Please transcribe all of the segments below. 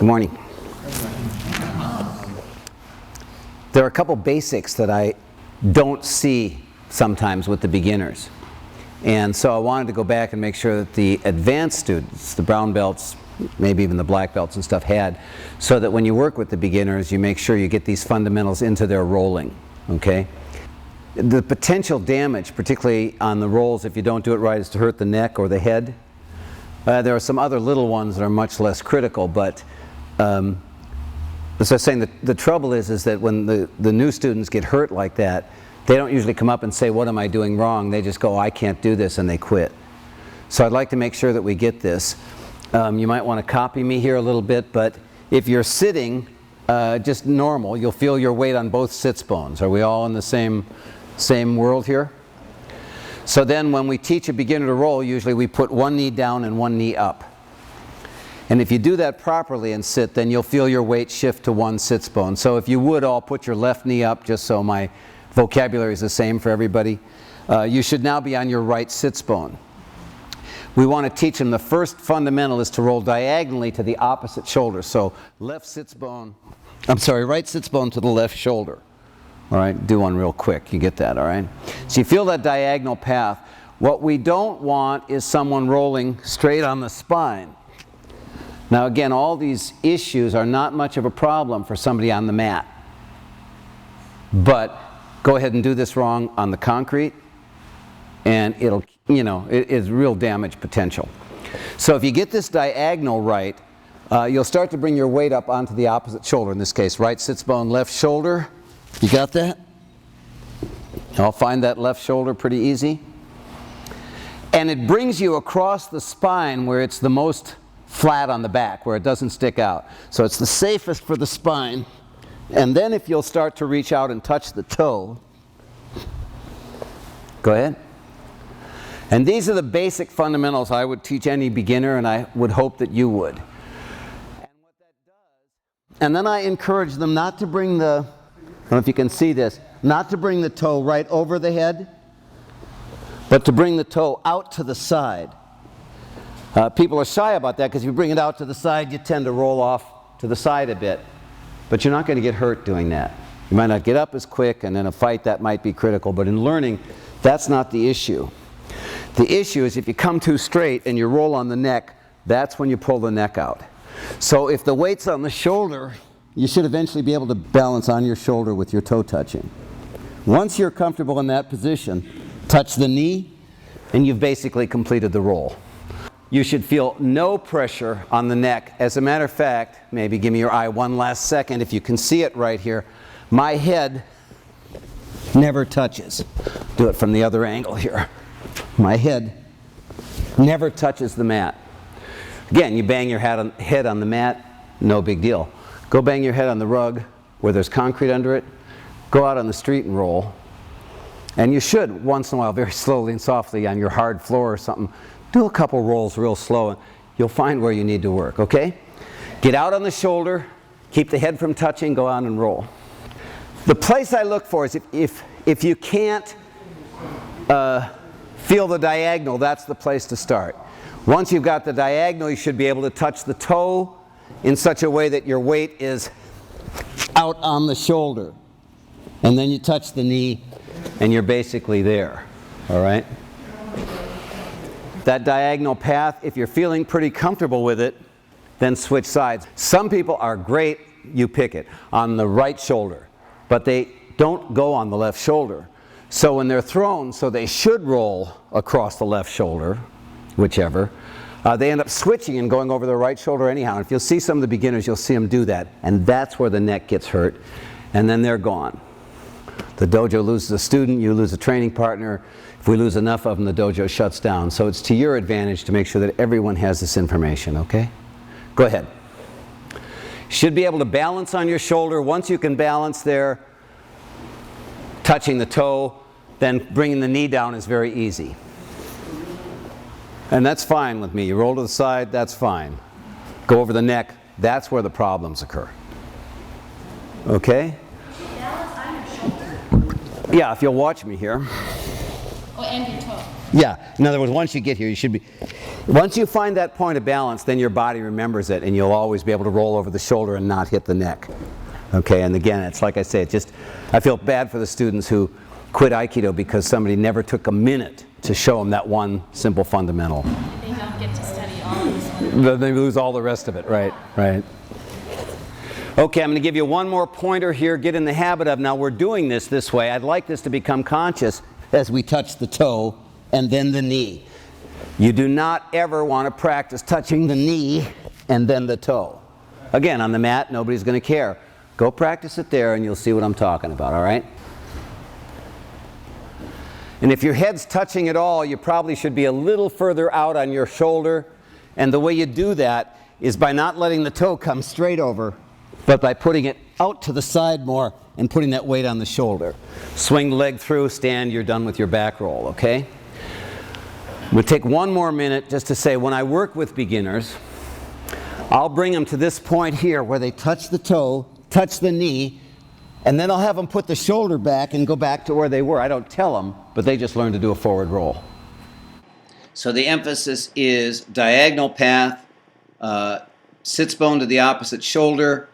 morning. There are a couple basics that I don't see sometimes with the beginners. And so I wanted to go back and make sure that the advanced students, the brown belts, maybe even the black belts and stuff had, so that when you work with the beginners, you make sure you get these fundamentals into their rolling, okay? The potential damage, particularly on the rolls, if you don't do it right, is to hurt the neck or the head. There are some other little ones that are much less critical, but as I was saying, the trouble is that when the new students get hurt like that, they don't usually come up and say, what am I doing wrong? They just go, I can't do this, and they quit. So I'd like to make sure that we get this. You might want to copy me here a little bit, but if you're sitting just normal, you'll feel your weight on both sits bones. Are we all in the same world here? So then when we teach a beginner to roll, usually we put one knee down and one knee up. And if you do that properly and sit, then you'll feel your weight shift to one sits bone. So if you would all put your left knee up, just so my vocabulary is the same for everybody, you should now be on your right sits bone. We want to teach them the first fundamental is to roll diagonally to the opposite shoulder. So right sits bone to the left shoulder. All right, do one real quick. You get that, all right? So you feel that diagonal path. What we don't want is someone rolling straight on the spine. Now again, all these issues are not much of a problem for somebody on the mat. But go ahead and do this wrong on the concrete, and it'll, it is real damage potential. So if you get this diagonal right, you'll start to bring your weight up onto the opposite shoulder. In this case, right sits bone, left shoulder. You got that? I'll find that left shoulder pretty easy. And it brings you across the spine where it's the most flat on the back, where it doesn't stick out. So it's the safest for the spine. And then if you'll start to reach out and touch the toe, go ahead. And these are the basic fundamentals I would teach any beginner, and I would hope that you would. And then I encourage them not to bring the, I don't know if you can see this, not to bring the toe right over the head, but to bring the toe out to the side. People are shy about that because if you bring it out to the side, you tend to roll off to the side a bit. But you're not going to get hurt doing that. You might not get up as quick, and in a fight that might be critical, but in learning, that's not the issue. The issue is if you come too straight and you roll on the neck, that's when you pull the neck out. So if the weight's on the shoulder, you should eventually be able to balance on your shoulder with your toe touching. Once you're comfortable in that position, touch the knee, and you've basically completed the roll. You should feel no pressure on the neck. As a matter of fact, maybe give me your eye one last second. If you can see it right here, my head never touches. Do it from the other angle here. My head never touches the mat. Again, you bang your head on the mat, no big deal. Go bang your head on the rug where there's concrete under it. Go out on the street and roll. And you should, once in a while, very slowly and softly on your hard floor or something, do a couple rolls real slow, and you'll find where you need to work, okay? Get out on the shoulder, keep the head from touching, go out and roll. The place I look for is if you can't feel the diagonal, that's the place to start. Once you've got the diagonal, you should be able to touch the toe in such a way that your weight is out on the shoulder. And then you touch the knee, and you're basically there, all right? That diagonal path, if you're feeling pretty comfortable with it, then switch sides. Some people are great, you pick it, on the right shoulder, but they don't go on the left shoulder. So when they're thrown, so they should roll across the left shoulder, whichever, they end up switching and going over the right shoulder anyhow. And if you'll see some of the beginners, you'll see them do that. And that's where the neck gets hurt. And then they're gone. The dojo loses a student, you lose a training partner. If we lose enough of them, the dojo shuts down. So it's to your advantage to make sure that everyone has this information, okay? Go ahead. Should be able to balance on your shoulder. Once you can balance there, touching the toe, then bringing the knee down is very easy. And that's fine with me. You roll to the side, that's fine. Go over the neck, that's where the problems occur. Okay? Balance on your shoulder? Yeah, if you'll watch me here. Oh, and your toe. Yeah, in other words, once you get here, you should be, once you find that point of balance, then your body remembers it, and you'll always be able to roll over the shoulder and not hit the neck. Okay, and again, it's like I say, it just, I feel bad for the students who quit Aikido because somebody never took a minute to show them that one simple fundamental. They don't get to study all of this one. They lose all the rest of it, right, right. Okay, I'm going to give you one more pointer here. Get in the habit of, now we're doing this way. I'd like this to become conscious as we touch the toe and then the knee. You do not ever want to practice touching the knee and then the toe. Again, on the mat, nobody's going to care. Go practice it there and you'll see what I'm talking about, all right? And if your head's touching at all, you probably should be a little further out on your shoulder. And the way you do that is by not letting the toe come straight over, but by putting it out to the side more and putting that weight on the shoulder. Swing the leg through, stand, you're done with your back roll, okay? We'll take one more minute just to say, when I work with beginners, I'll bring them to this point here where they touch the toe, touch the knee, and then I'll have them put the shoulder back and go back to where they were. I don't tell them, but they just learn to do a forward roll. So the emphasis is diagonal path, sits bone to the opposite shoulder,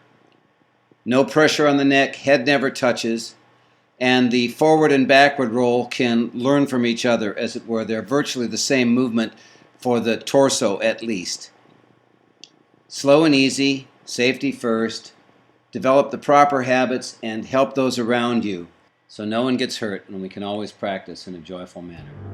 no pressure on the neck, head never touches, and the forward and backward roll can learn from each other, as it were. They're virtually the same movement for the torso at least. Slow and easy, safety first. Develop the proper habits and help those around you so no one gets hurt, and we can always practice in a joyful manner.